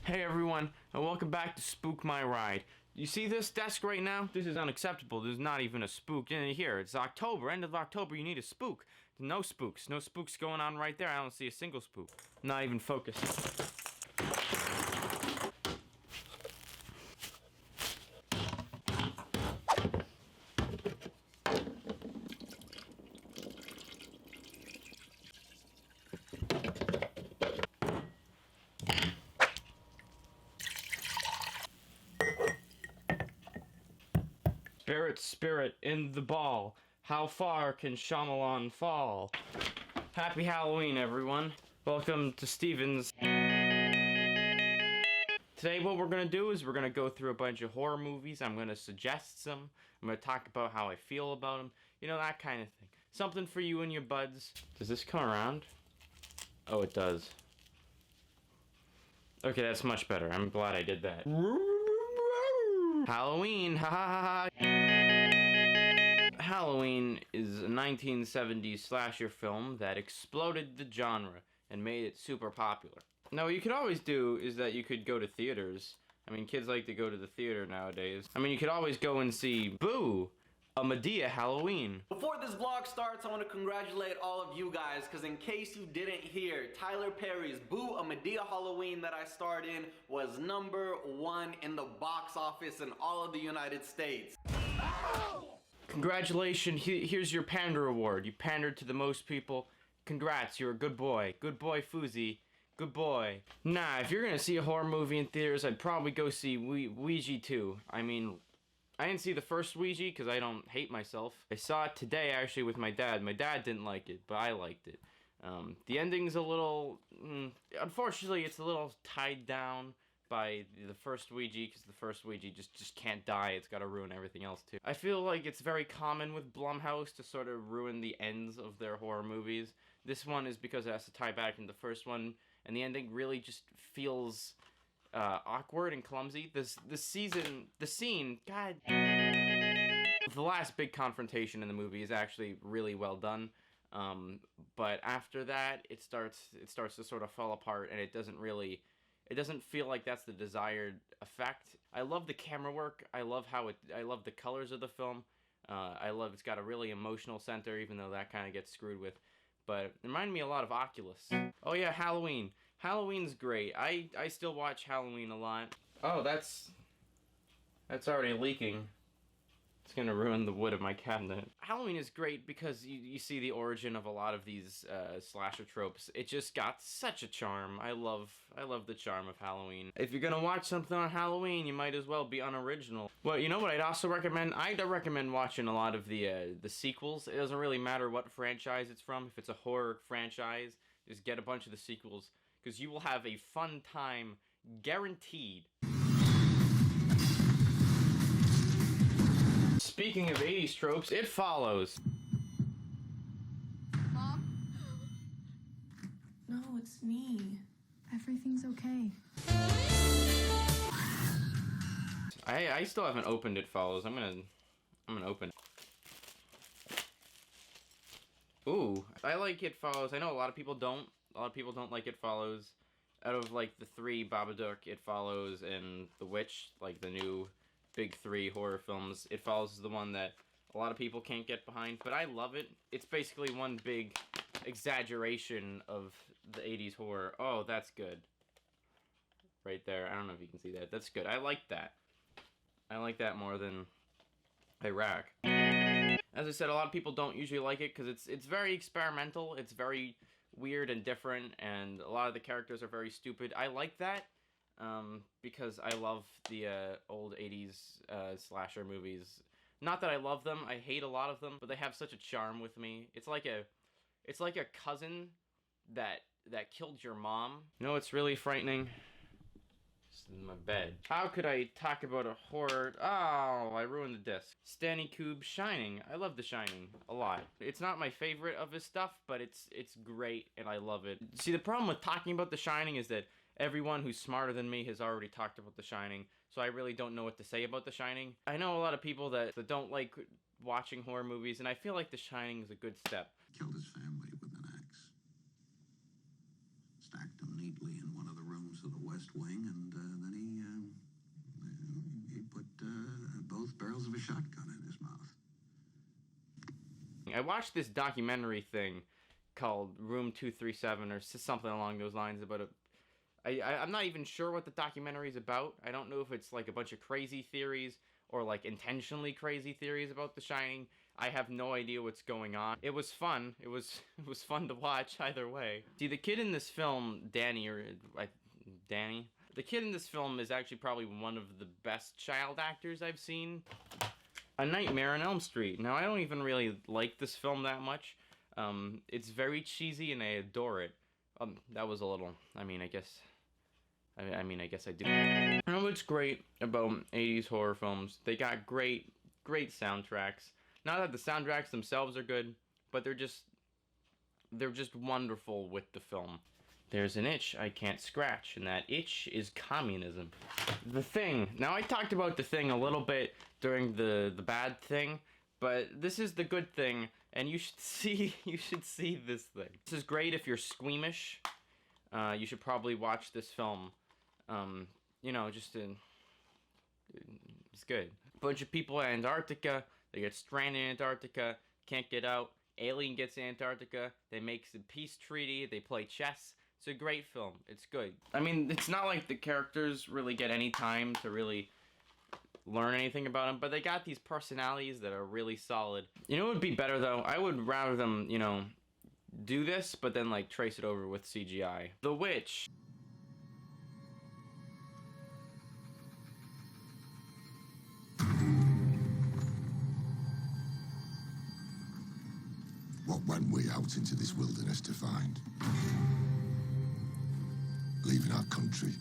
Hey everyone, and welcome back to Spook My Ride. You see this desk right now? This is unacceptable. There's not even a spook in here. It's October, end of October, you need a spook. No spooks. No spooks going on right there. I don't see a single spook. Not even focused. Spirit, spirit, in the ball. How far can Shyamalan fall? Happy Halloween, everyone. Welcome to Steven's. Today what we're going to do is we're going to go through a bunch of horror movies. I'm going to suggest some. I'm going to talk about how I feel about them. You know, that kind of thing. Something for you and your buds. Does this come around? Oh, it does. Okay, that's much better. I'm glad I did that. Halloween, ha ha ha ha. Halloween is a 1970s slasher film that exploded the genre and made it super popular. Now, what you could always do is that you could go to theaters. I mean, kids like to go to the theater nowadays. I mean, you could always go and see Boo! A Madea Halloween. Before this vlog starts, I want to congratulate all of you guys, because in case you didn't hear, Tyler Perry's Boo! A Madea Halloween that I starred in was #1 in the box office in all of the United States. Congratulations, here's your pander award. You pandered to the most people. Congrats, you're a good boy. Good boy, Foozy. Good boy. Nah, if you're gonna see a horror movie in theaters, I'd probably go see Ouija 2. I mean, I didn't see the first Ouija because I don't hate myself. I saw it today actually with my dad. My dad didn't like it, but I liked it. The ending's a little, unfortunately, it's a little tied down by the first Ouija, because the first Ouija just can't die. It's got to ruin everything else too. I feel like it's very common with Blumhouse to sort of ruin the ends of their horror movies. This one is because it has to tie back into the first one, and the ending really just feels awkward and clumsy. The scene, God. The last big confrontation in the movie is actually really well done. But after that, it starts to sort of fall apart, and it doesn't feel like that's the desired effect. I love the camera work. I love the colors of the film. I love it's got a really emotional center, even though that kind of gets screwed with. But it reminded me a lot of Oculus. Oh yeah, Halloween. Halloween's great. I still watch Halloween a lot. Oh, that's already leaking. It's gonna ruin the wood of my cabinet. Halloween is great because you see the origin of a lot of these slasher tropes. It just got such a charm. I love the charm of Halloween. If you're gonna watch something on Halloween, you might as well be unoriginal. Well, you know what I'd also recommend? I'd recommend watching a lot of the sequels. It doesn't really matter what franchise it's from. If it's a horror franchise, just get a bunch of the sequels, because you will have a fun time, guaranteed. Speaking of 80s tropes, It Follows. Mom? No, it's me. Everything's okay. I still haven't opened It Follows. I'm gonna open it. Ooh, I like It Follows. I know a lot of people don't. A lot of people don't like It Follows. Out of like the three, Babadook, It Follows, and The Witch, like the new big three horror films, It Follows is the one that a lot of people can't get behind, but I love it. It's basically one big exaggeration of the 80s horror. Oh, that's good. Right there. I don't know if you can see that. That's good. I like that. I like that more than Iraq. As I said, a lot of people don't usually like it because it's very experimental. It's very weird and different, and a lot of the characters are very stupid. I like that. Because I love the old 80s slasher movies. Not that I love them, I hate a lot of them, but they have such a charm with me. It's like a cousin that killed your mom. You know what's really frightening? Just in my bed. How could I talk about a horror? Oh, I ruined the disc. Stanley Kubrick's Shining. I love The Shining a lot. It's not my favorite of his stuff, but it's great and I love it. See, the problem with talking about The Shining is that everyone who's smarter than me has already talked about The Shining, so I really don't know what to say about The Shining. I know a lot of people that don't like watching horror movies, and I feel like The Shining is a good step. Killed his family with an axe. Stacked them neatly in one of the rooms of the West Wing and I watched this documentary thing called Room 237 or something along those lines about it. I'm not even sure what the documentary is about. I don't know if it's like a bunch of crazy theories or like intentionally crazy theories about The Shining. I have no idea what's going on. It was fun. It was fun to watch either way. See, the kid in this film, Danny. The kid in this film is actually probably one of the best child actors I've seen. A Nightmare on Elm Street. Now, I don't even really like this film that much. It's very cheesy and I adore it. That was a little, I guess I do. You know what's great about 80s horror films? They got great soundtracks. Not that the soundtracks themselves are good, but they're just wonderful with the film. There's an itch I can't scratch, and that itch is communism. The Thing. Now, I talked about The Thing a little bit during the bad thing, but this is the good thing, and you should see this thing. This is great if you're squeamish. You should probably watch this film. You know, it's good. Bunch of people at Antarctica. They get stranded in Antarctica, can't get out. Alien gets to Antarctica. They make a peace treaty. They play chess. It's a great film. It's good. I mean, it's not like the characters really get any time to really learn anything about them, but they got these personalities that are really solid. You know what would be better, though? I would rather them, you know, do this, but then, like, trace it over with CGI. The Witch. What went we out into this wilderness to find? Leaving our country,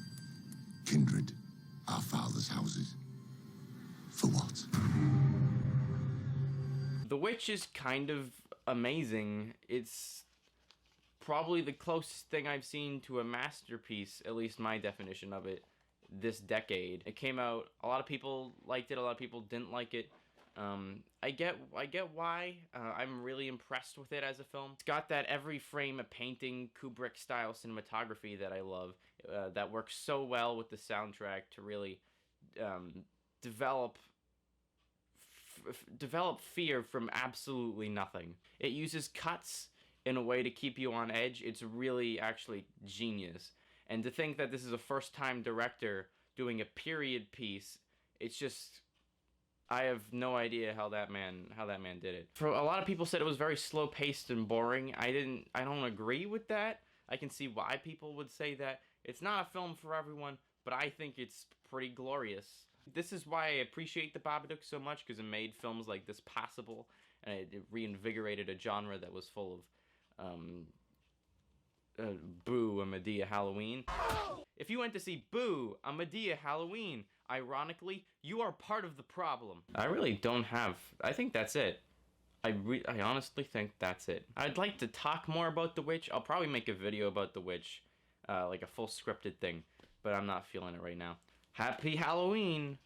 kindred, our fathers' houses. For what? The Witch is kind of amazing. It's probably the closest thing I've seen to a masterpiece, at least my definition of it, this decade. It came out, a lot of people liked it, a lot of people didn't like it. I get why. I'm really impressed with it as a film. It's got that every frame a painting Kubrick-style cinematography that I love, that works so well with the soundtrack to really develop fear from absolutely nothing. It uses cuts in a way to keep you on edge. It's really actually genius. And to think that this is a first-time director doing a period piece, it's just, I have no idea how that man did it. For a lot of people said it was very slow-paced and boring. I don't agree with that. I can see why people would say that. It's not a film for everyone, but I think it's pretty glorious. This is why I appreciate The Babadook so much, because it made films like this possible, and it reinvigorated a genre that was full of Boo, a Medea Halloween. If you went to see Boo, a Medea Halloween, ironically, you are part of the problem. I really don't have, I think that's it. I honestly think that's it. I'd like to talk more about The Witch. I'll probably make a video about The Witch, like a full scripted thing, but I'm not feeling it right now. Happy Halloween!